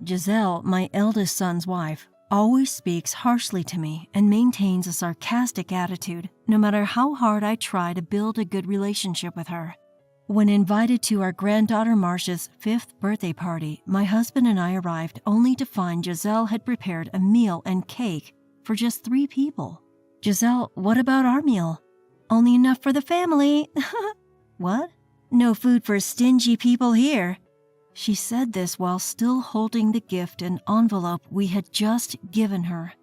Giselle, my eldest son's wife, always speaks harshly to me and maintains a sarcastic attitude, no matter how hard I try to build a good relationship with her. When invited to our granddaughter Marcia's 5th birthday party, my husband and I arrived only to find Giselle had prepared a meal and cake for just 3 people. Giselle, what about our meal? Only enough for the family. What? No food for stingy people here. She said this while still holding the gift and envelope we had just given her.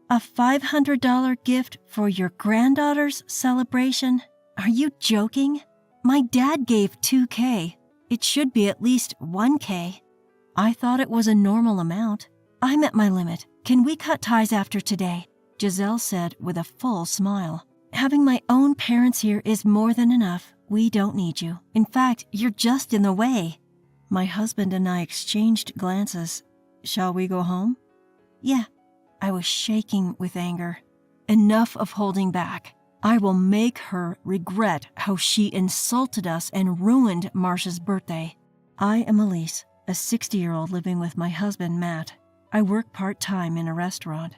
A $500 gift for your granddaughter's celebration? Are you joking? My dad gave $2K. It should be at least $1K. I thought it was a normal amount. I'm at my limit. Can we cut ties after today? Giselle said with a full smile. Having my own parents here is more than enough. We don't need you. In fact, you're just in the way. My husband and I exchanged glances. Shall we go home? Yeah. I was shaking with anger. Enough of holding back. I will make her regret how she insulted us and ruined Marcia's birthday. I am Elise, a 60-year-old living with my husband, Matt. I work part-time in a restaurant.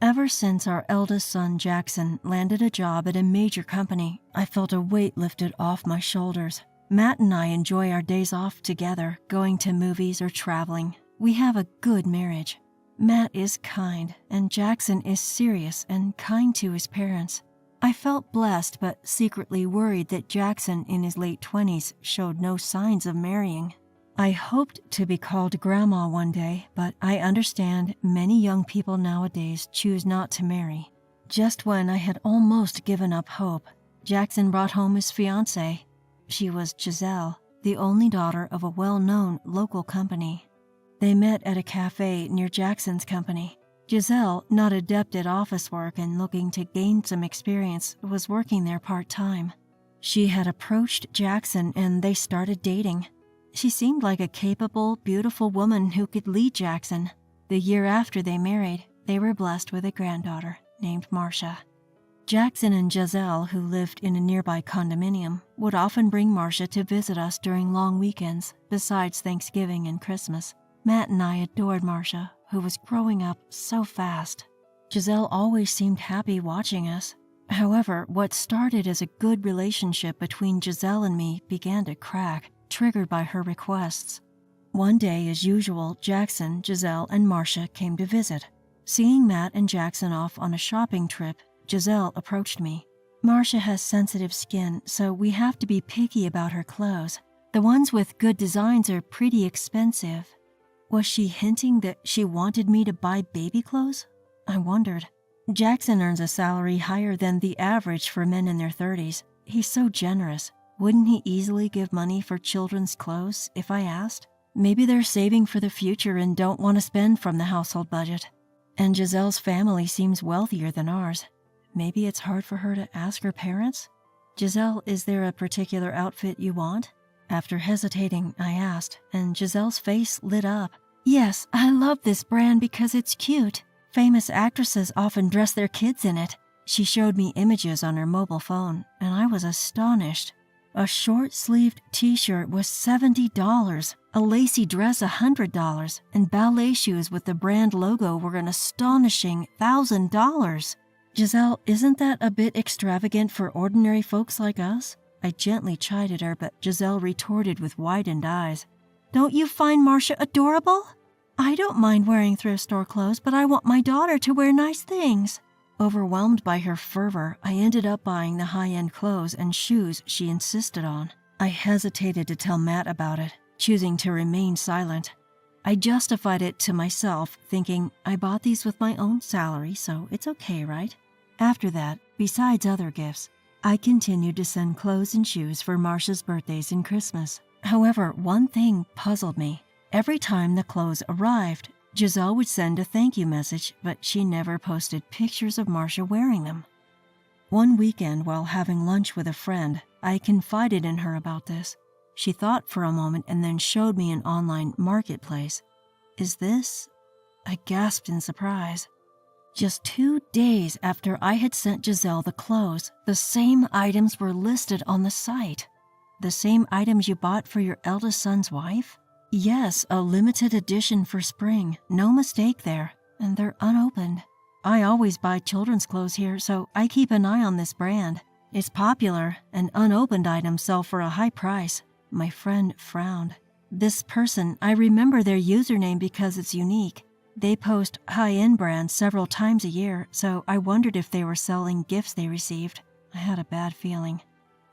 Ever since our eldest son, Jackson, landed a job at a major company, I felt a weight lifted off my shoulders. Matt and I enjoy our days off together, going to movies or traveling. We have a good marriage. Matt is kind, and Jackson is serious and kind to his parents. I felt blessed but secretly worried that Jackson, in his late 20s, showed no signs of marrying. I hoped to be called grandma one day, but I understand many young people nowadays choose not to marry. Just when I had almost given up hope, Jackson brought home his fiancée. She was Giselle, the only daughter of a well-known local company. They met at a cafe near Jackson's company. Giselle, not adept at office work and looking to gain some experience, was working there part-time. She had approached Jackson and they started dating. She seemed like a capable, beautiful woman who could lead Jackson. The year after they married, they were blessed with a granddaughter named Marcia. Jackson and Giselle, who lived in a nearby condominium, would often bring Marcia to visit us during long weekends, besides Thanksgiving and Christmas. Matt and I adored Marcia, who was growing up so fast. Giselle always seemed happy watching us. However, what started as a good relationship between Giselle and me began to crack, triggered by her requests. One day, as usual, Jackson, Giselle, and Marcia came to visit. Seeing Matt and Jackson off on a shopping trip, Giselle approached me. Marcia has sensitive skin, so we have to be picky about her clothes. The ones with good designs are pretty expensive. Was she hinting that she wanted me to buy baby clothes? I wondered. Jackson earns a salary higher than the average for men in their 30s. He's so generous. Wouldn't he easily give money for children's clothes if I asked? Maybe they're saving for the future and don't want to spend from the household budget. And Giselle's family seems wealthier than ours. Maybe it's hard for her to ask her parents? Giselle, is there a particular outfit you want? After hesitating, I asked, and Giselle's face lit up. Yes, I love this brand because it's cute. Famous actresses often dress their kids in it. She showed me images on her mobile phone, and I was astonished. A short-sleeved t-shirt was $70, a lacy dress $100, and ballet shoes with the brand logo were an astonishing $1,000. Giselle, isn't that a bit extravagant for ordinary folks like us? I gently chided her, but Giselle retorted with widened eyes. Don't you find Marcia adorable? I don't mind wearing thrift store clothes, but I want my daughter to wear nice things. Overwhelmed by her fervor, I ended up buying the high-end clothes and shoes she insisted on. I hesitated to tell Matt about it, choosing to remain silent. I justified it to myself, thinking I bought these with my own salary, so it's okay, right? After that, besides other gifts, I continued to send clothes and shoes for Marcia's birthdays and Christmas. However, one thing puzzled me. Every time the clothes arrived, Giselle would send a thank you message, but she never posted pictures of Marcia wearing them. One weekend, while having lunch with a friend, I confided in her about this. She thought for a moment and then showed me an online marketplace. Is this? I gasped in surprise. Just 2 days after I had sent Giselle the clothes, the same items were listed on the site. The same items you bought for your eldest son's wife? Yes, a limited edition for spring. No mistake there. And they're unopened. I always buy children's clothes here, so I keep an eye on this brand. It's popular, and unopened items sell for a high price. My friend frowned. This person, I remember their username because it's unique. They post high-end brands several times a year, so I wondered if they were selling gifts they received. I had a bad feeling.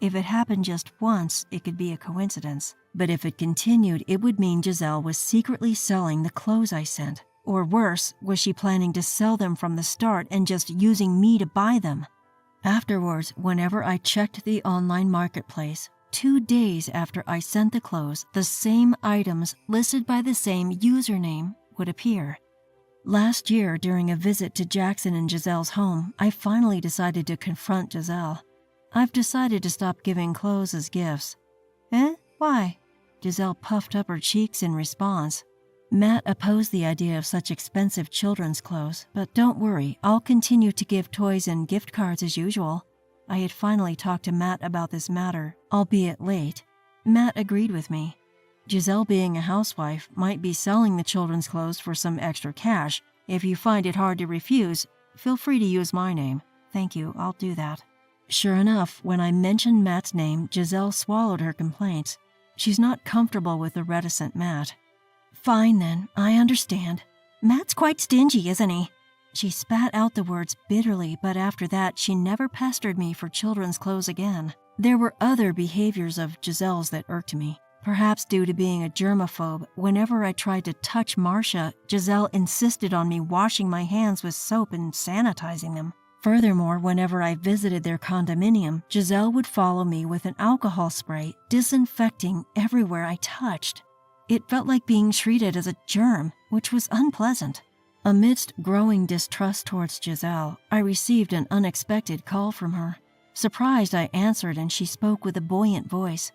If it happened just once, it could be a coincidence. But if it continued, it would mean Giselle was secretly selling the clothes I sent. Or worse, was she planning to sell them from the start and just using me to buy them? Afterwards, whenever I checked the online marketplace, 2 days after I sent the clothes, the same items listed by the same username would appear. Last year, during a visit to Jackson and Giselle's home, I finally decided to confront Giselle. I've decided to stop giving clothes as gifts. Eh? Why? Giselle puffed up her cheeks in response. Matt opposed the idea of such expensive children's clothes, but don't worry, I'll continue to give toys and gift cards as usual. I had finally talked to Matt about this matter, albeit late. Matt agreed with me. Giselle, being a housewife, might be selling the children's clothes for some extra cash. If you find it hard to refuse, feel free to use my name. Thank you, I'll do that. Sure enough, when I mentioned Matt's name, Giselle swallowed her complaints. She's not comfortable with the reticent Matt. Fine then, I understand. Matt's quite stingy, isn't he? She spat out the words bitterly, but after that, she never pestered me for children's clothes again. There were other behaviors of Giselle's that irked me. Perhaps due to being a germaphobe, whenever I tried to touch Marcia, Giselle insisted on me washing my hands with soap and sanitizing them. Furthermore, whenever I visited their condominium, Giselle would follow me with an alcohol spray, disinfecting everywhere I touched. It felt like being treated as a germ, which was unpleasant. Amidst growing distrust towards Giselle, I received an unexpected call from her. Surprised, I answered and she spoke with a buoyant voice.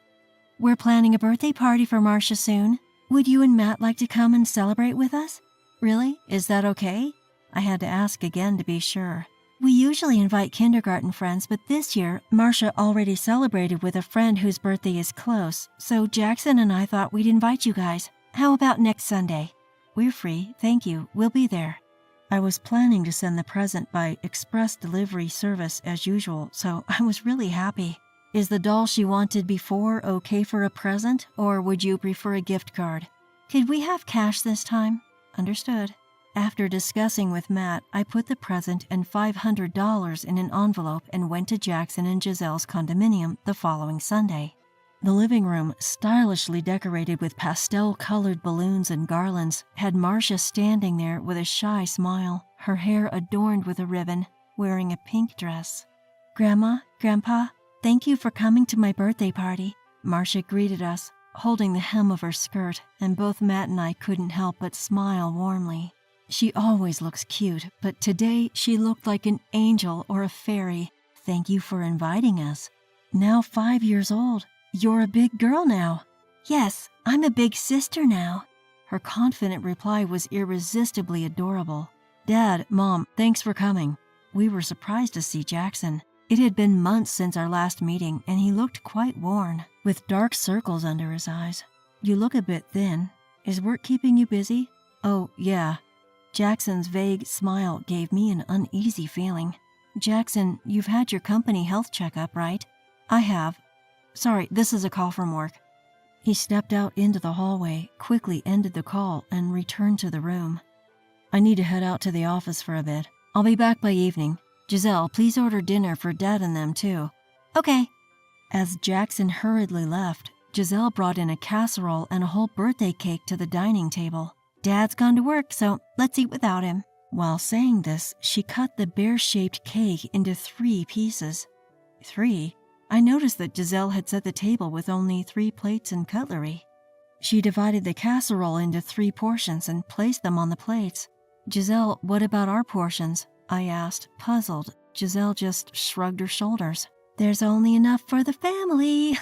We're planning a birthday party for Marcia soon. Would you and Matt like to come and celebrate with us? Really? Is that okay? I had to ask again to be sure. We usually invite kindergarten friends, but this year, Marcia already celebrated with a friend whose birthday is close, so Jackson and I thought we'd invite you guys. How about next Sunday? We're free, thank you, we'll be there. I was planning to send the present by express delivery service as usual, so I was really happy. Is the doll she wanted before okay for a present, or would you prefer a gift card? Could we have cash this time? Understood. After discussing with Matt, I put the present and $500 in an envelope and went to Jackson and Giselle's condominium the following Sunday. The living room, stylishly decorated with pastel-colored balloons and garlands, had Marcia standing there with a shy smile, her hair adorned with a ribbon, wearing a pink dress. Grandma, Grandpa, thank you for coming to my birthday party. Marcia greeted us, holding the hem of her skirt, and both Matt and I couldn't help but smile warmly. She always looks cute, but today she looked like an angel or a fairy. Thank you for inviting us. Now 5 years old. You're a big girl now. Yes, I'm a big sister now. Her confident reply was irresistibly adorable. Dad, Mom, thanks for coming. We were surprised to see Jackson. It had been months since our last meeting, and he looked quite worn, with dark circles under his eyes. You look a bit thin. Is work keeping you busy? Oh, yeah. Jackson's vague smile gave me an uneasy feeling. Jackson, you've had your company health checkup, right? I have. Sorry, this is a call from work. He stepped out into the hallway, quickly ended the call, and returned to the room. I need to head out to the office for a bit. I'll be back by evening. Giselle, please order dinner for Dad and them, too. Okay. As Jackson hurriedly left, Giselle brought in a casserole and a whole birthday cake to the dining table. Dad's gone to work, so let's eat without him. While saying this, she cut the bear-shaped cake into 3 pieces. 3? I noticed that Giselle had set the table with only 3 plates and cutlery. She divided the casserole into 3 portions and placed them on the plates. Giselle, what about our portions? I asked, puzzled. Giselle just shrugged her shoulders. There's only enough for the family.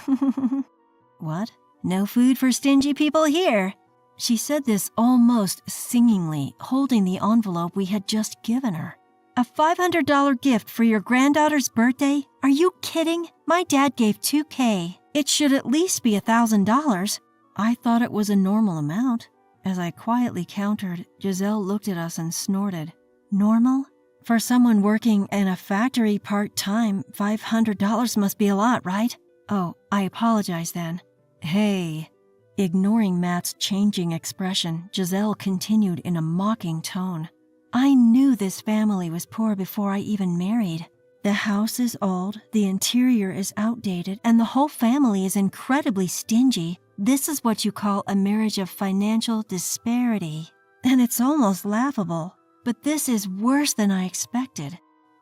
What? No food for stingy people here. She said this almost singingly, holding the envelope we had just given her. A $500 gift for your granddaughter's birthday? Are you kidding? My dad gave $2,000. It should at least be $1,000. I thought it was a normal amount. As I quietly countered, Giselle looked at us and snorted. Normal? For someone working in a factory part-time, $500 must be a lot, right? Oh, I apologize then. Hey. Ignoring Matt's changing expression, Giselle continued in a mocking tone. I knew this family was poor before I even married. The house is old, the interior is outdated, and the whole family is incredibly stingy. This is what you call a marriage of financial disparity. And it's almost laughable. But this is worse than I expected.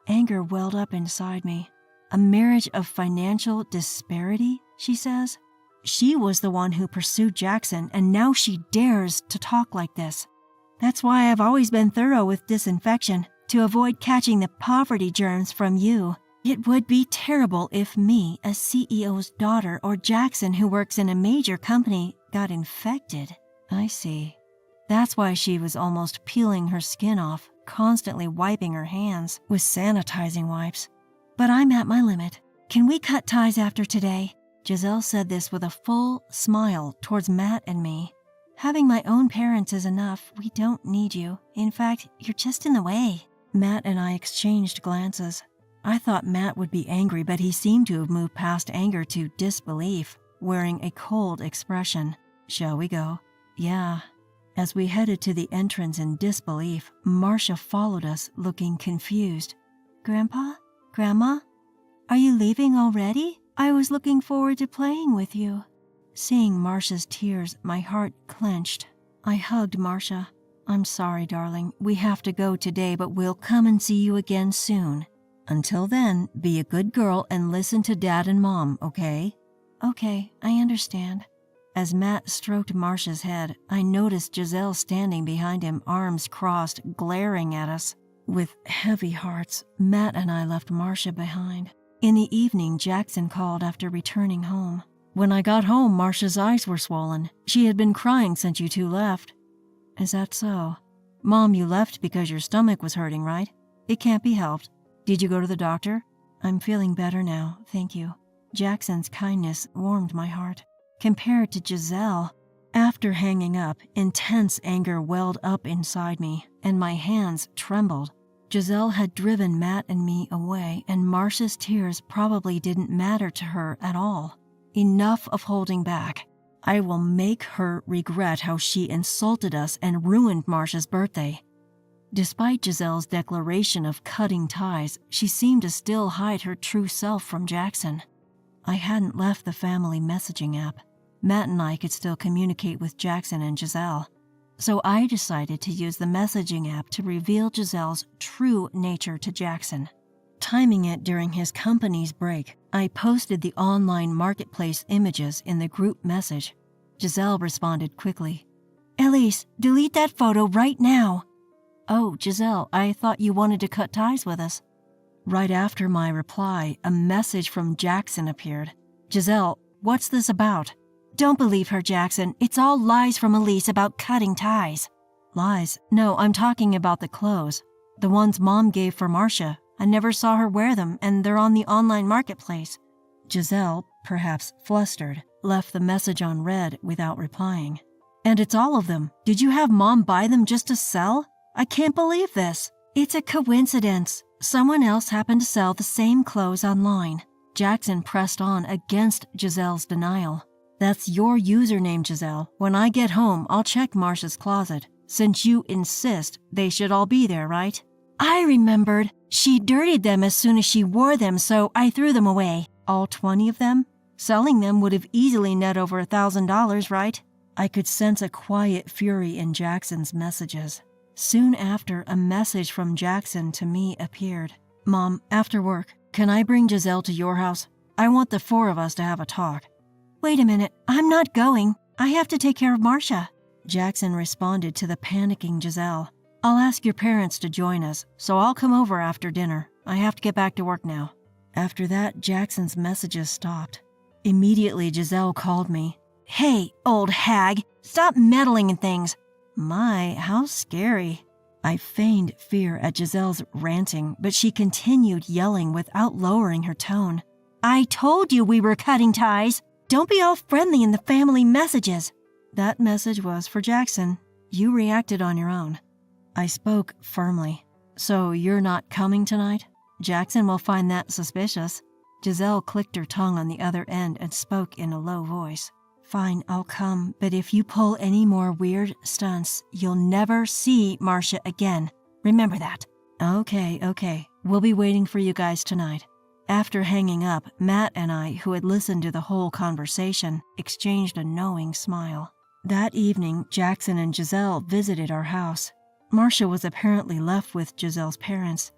Anger welled up inside me. A marriage of financial disparity, she says? She was the one who pursued Jackson, and now she dares to talk like this. That's why I've always been thorough with disinfection, to avoid catching the poverty germs from you. It would be terrible if me, a CEO's daughter, or Jackson, who works in a major company, got infected. I see. That's why she was almost peeling her skin off, constantly wiping her hands with sanitizing wipes. But I'm at my limit. Can we cut ties after today? Giselle said this with a full smile towards Matt and me. Having my own parents is enough. We don't need you. In fact, you're just in the way. Matt and I exchanged glances. I thought Matt would be angry, but he seemed to have moved past anger to disbelief, wearing a cold expression. Shall we go? Yeah. As we headed to the entrance in disbelief, Marcia followed us, looking confused. Grandpa? Grandma? Are you leaving already? I was looking forward to playing with you. Seeing Marcia's tears, my heart clenched. I hugged Marcia. I'm sorry, darling. We have to go today, but we'll come and see you again soon. Until then, be a good girl and listen to Dad and Mom, okay? Okay, I understand. As Matt stroked Marcia's head, I noticed Giselle standing behind him, arms crossed, glaring at us. With heavy hearts, Matt and I left Marcia behind. In the evening, Jackson called after returning home. When I got home, Marcia's eyes were swollen. She had been crying since you two left. Is that so? Mom, you left because your stomach was hurting, right? It can't be helped. Did you go to the doctor? I'm feeling better now, thank you. Jackson's kindness warmed my heart. Compared to Giselle, after hanging up, intense anger welled up inside me, and my hands trembled. Giselle had driven Matt and me away, and Marcia's tears probably didn't matter to her at all. Enough of holding back. I will make her regret how she insulted us and ruined Marcia's birthday. Despite Giselle's declaration of cutting ties, she seemed to still hide her true self from Jackson. I hadn't left the family messaging app. Matt and I could still communicate with Jackson and Giselle. So I decided to use the messaging app to reveal Giselle's true nature to Jackson. Timing it during his company's break, I posted the online marketplace images in the group message. Giselle responded quickly. Elise, delete that photo right now. Oh, Giselle, I thought you wanted to cut ties with us. Right after my reply, a message from Jackson appeared. Giselle, what's this about? Don't believe her, Jackson. It's all lies from Elise about cutting ties. Lies? No, I'm talking about the clothes. The ones Mom gave for Marcia. I never saw her wear them, and they're on the online marketplace. Giselle, perhaps flustered, left the message on read without replying. And it's all of them. Did you have Mom buy them just to sell? I can't believe this. It's a coincidence. Someone else happened to sell the same clothes online. Jackson pressed on against Giselle's denial. That's your username, Giselle. When I get home, I'll check Marcia's closet. Since you insist, they should all be there, right? I remembered. She dirtied them as soon as she wore them, so I threw them away. All 20 of them? Selling them would have easily net over $1,000, right? I could sense a quiet fury in Jackson's messages. Soon after, a message from Jackson to me appeared. Mom, after work, can I bring Giselle to your house? I want the 4 of us to have a talk. Wait a minute, I'm not going. I have to take care of Marcia. Jackson responded to the panicking Giselle. I'll ask your parents to join us, so I'll come over after dinner. I have to get back to work now. After that, Jackson's messages stopped. Immediately, Giselle called me. Hey, old hag, stop meddling in things. My, how scary. I feigned fear at Giselle's ranting, but she continued yelling without lowering her tone. I told you we were cutting ties. Don't be all friendly in the family messages. That message was for Jackson. You reacted on your own. I spoke firmly. So you're not coming tonight? Jackson will find that suspicious. Giselle clicked her tongue on the other end and spoke in a low voice. Fine, I'll come, but if you pull any more weird stunts, you'll never see Marcia again. Remember that. Okay. We'll be waiting for you guys tonight. After hanging up, Matt and I, who had listened to the whole conversation, exchanged a knowing smile. That evening, Jackson and Giselle visited our house. Marcia was apparently left with Giselle's parents.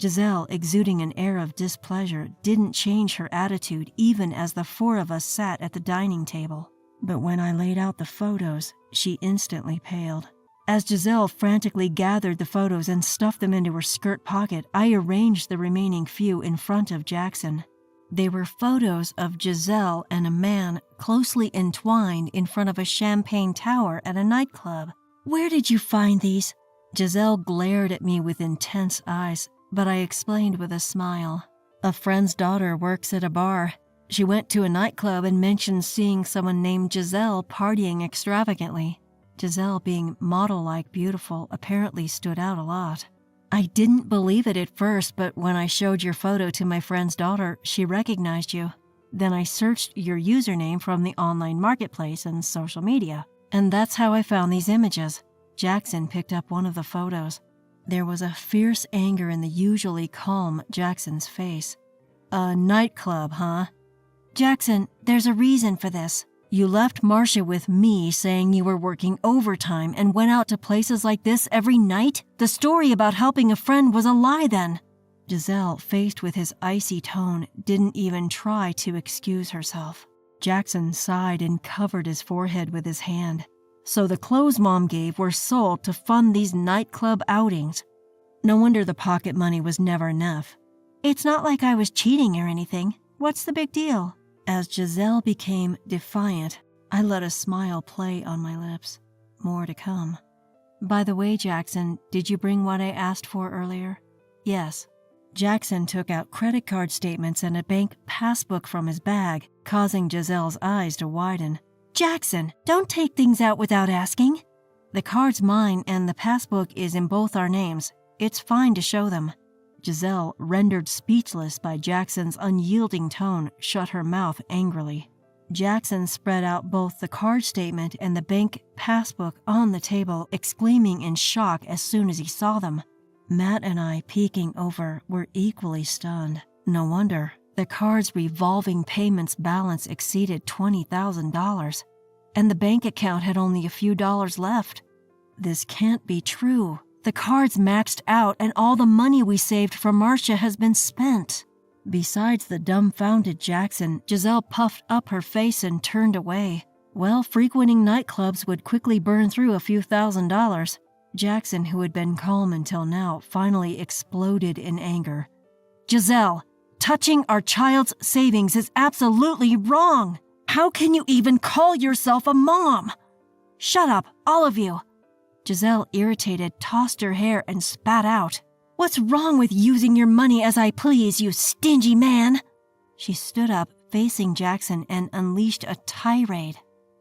Giselle, exuding an air of displeasure, didn't change her attitude even as the four of us sat at the dining table. But when I laid out the photos, she instantly paled. As Giselle frantically gathered the photos and stuffed them into her skirt pocket, I arranged the remaining few in front of Jackson. They were photos of Giselle and a man closely entwined in front of a champagne tower at a nightclub. Where did you find these? Giselle glared at me with intense eyes, but I explained with a smile. A friend's daughter works at a bar. She went to a nightclub and mentioned seeing someone named Giselle partying extravagantly. Giselle, being model-like beautiful, apparently stood out a lot. I didn't believe it at first, but when I showed your photo to my friend's daughter, she recognized you. Then I searched your username from the online marketplace and social media, and that's how I found these images. Jackson picked up one of the photos. There was a fierce anger in the usually calm Jackson's face. A nightclub, huh? Jackson, there's a reason for this. You left Marcia with me saying you were working overtime and went out to places like this every night? The story about helping a friend was a lie then. Giselle, faced with his icy tone, didn't even try to excuse herself. Jackson sighed and covered his forehead with his hand. So the clothes Mom gave were sold to fund these nightclub outings. No wonder the pocket money was never enough. It's not like I was cheating or anything. What's the big deal? As Giselle became defiant, I let a smile play on my lips. More to come. By the way, Jackson, did you bring what I asked for earlier? Yes. Jackson took out credit card statements and a bank passbook from his bag, causing Giselle's eyes to widen. Jackson, don't take things out without asking. The card's mine and the passbook is in both our names. It's fine to show them. Giselle, rendered speechless by Jackson's unyielding tone, shut her mouth angrily. Jackson spread out both the card statement and the bank passbook on the table, exclaiming in shock as soon as he saw them. Matt and I, peeking over, were equally stunned. No wonder. The card's revolving payments balance exceeded $20,000, and the bank account had only a few dollars left. This can't be true. The card's maxed out, and all the money we saved from Marcia has been spent. Besides the dumbfounded Jackson, Giselle puffed up her face and turned away. Well, frequenting nightclubs would quickly burn through a few $1,000s. Jackson, who had been calm until now, finally exploded in anger. Giselle, touching our child's savings is absolutely wrong. How can you even call yourself a mom? Shut up, all of you. Giselle, irritated, tossed her hair and spat out. What's wrong with using your money as I please, you stingy man? She stood up, facing Jackson, and unleashed a tirade.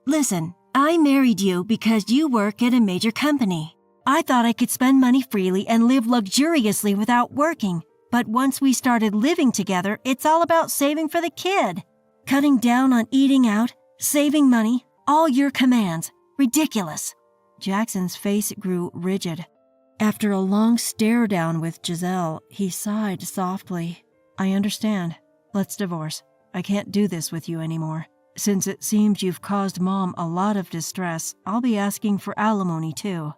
Listen, I married you because you work at a major company. I thought I could spend money freely and live luxuriously without working. But once we started living together, it's all about saving for the kid. Cutting down on eating out, saving money, all your commands. Ridiculous. Jackson's face grew rigid. After a long stare down with Giselle, he sighed softly. I understand. Let's divorce. I can't do this with you anymore. Since it seems you've caused Mom a lot of distress, I'll be asking for alimony too.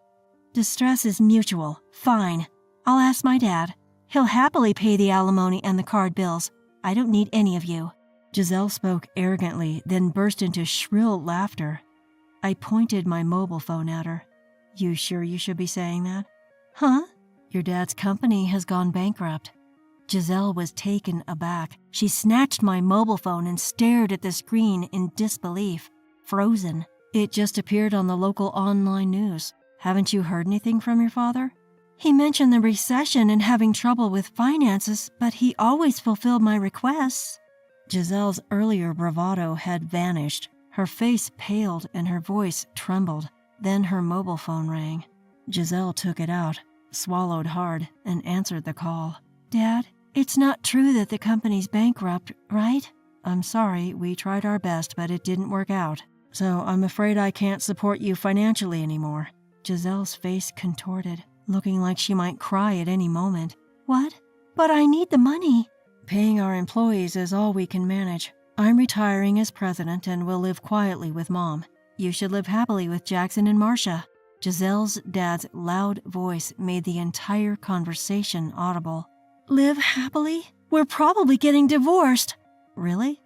Distress is mutual. Fine. I'll ask my dad. He'll happily pay the alimony and the card bills. I don't need any of you. Giselle spoke arrogantly, then burst into shrill laughter. I pointed my mobile phone at her. You sure you should be saying that? Huh? Your dad's company has gone bankrupt. Giselle was taken aback. She snatched my mobile phone and stared at the screen in disbelief. Frozen. It just appeared on the local online news. Haven't you heard anything from your father? He mentioned the recession and having trouble with finances, but he always fulfilled my requests. Giselle's earlier bravado had vanished. Her face paled and her voice trembled. Then her mobile phone rang. Giselle took it out, swallowed hard, and answered the call. "Dad, it's not true that the company's bankrupt, right?" "I'm sorry, we tried our best, but it didn't work out. So I'm afraid I can't support you financially anymore." Giselle's face contorted, looking like she might cry at any moment. "What? But I need the money." "Paying our employees is all we can manage. I'm retiring as president and will live quietly with Mom. You should live happily with Jackson and Marcia." Giselle's dad's loud voice made the entire conversation audible. "Live happily? We're probably getting divorced." "Really?"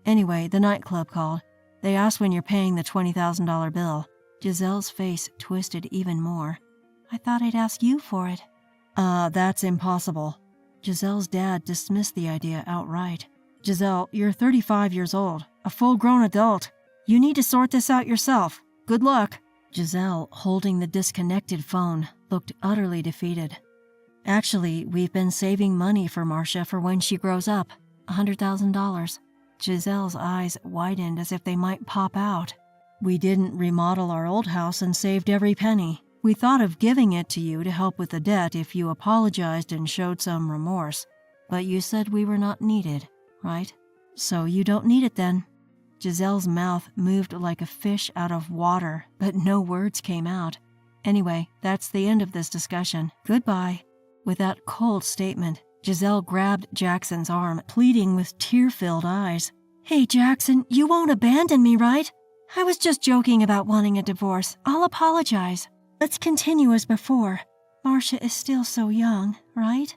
"Anyway, the nightclub called. They asked when you're paying the $20,000 bill." Giselle's face twisted even more. "I thought I'd ask you for it." That's impossible." Giselle's dad dismissed the idea outright. "Giselle, you're 35 years old, a full-grown adult. You need to sort this out yourself. Good luck." Giselle, holding the disconnected phone, looked utterly defeated. "Actually, we've been saving money for Marcia for when she grows up. $100,000. Giselle's eyes widened as if they might pop out. "We didn't remodel our old house and saved every penny. We thought of giving it to you to help with the debt if you apologized and showed some remorse. But you said we were not needed, right? So you don't need it then." Giselle's mouth moved like a fish out of water, but no words came out. "Anyway, that's the end of this discussion. Goodbye." With that cold statement, Giselle grabbed Jackson's arm, pleading with tear-filled eyes. "Hey, Jackson, you won't abandon me, right? I was just joking about wanting a divorce. I'll apologize. Let's continue as before. Marcia is still so young, right?"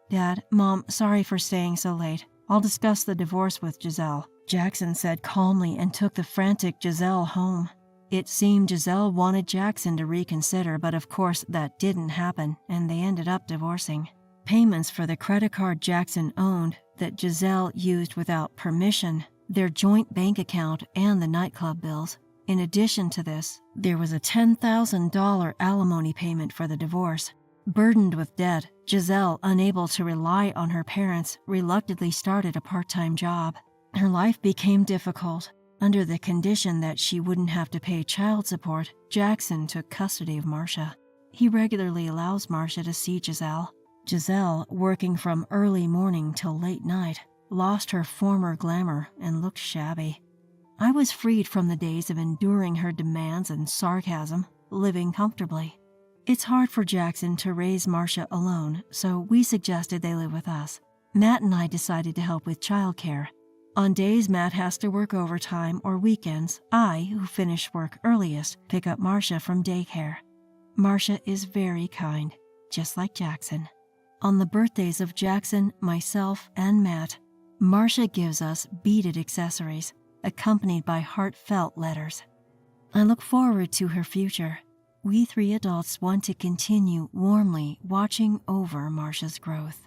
"Dad, Mom, sorry for staying so late. I'll discuss the divorce with Giselle," Jackson said calmly and took the frantic Giselle home. It seemed Giselle wanted Jackson to reconsider, but of course that didn't happen, and they ended up divorcing. Payments for the credit card Jackson owned that Giselle used without permission, their joint bank account, and the nightclub bills. In addition to this, there was a $10,000 alimony payment for the divorce. Burdened with debt, Giselle, unable to rely on her parents, reluctantly started a part-time job. Her life became difficult. Under the condition that she wouldn't have to pay child support, Jackson took custody of Marcia. He regularly allows Marcia to see Giselle. Giselle, working from early morning till late night, lost her former glamour and looked shabby. I was freed from the days of enduring her demands and sarcasm, living comfortably. It's hard for Jackson to raise Marcia alone, so we suggested they live with us. Matt and I decided to help with childcare. On days Matt has to work overtime or weekends, I, who finish work earliest, pick up Marcia from daycare. Marcia is very kind, just like Jackson. On the birthdays of Jackson, myself, and Matt, Marcia gives us beaded accessories, accompanied by heartfelt letters. I look forward to her future. We three adults want to continue warmly watching over Marcia's growth.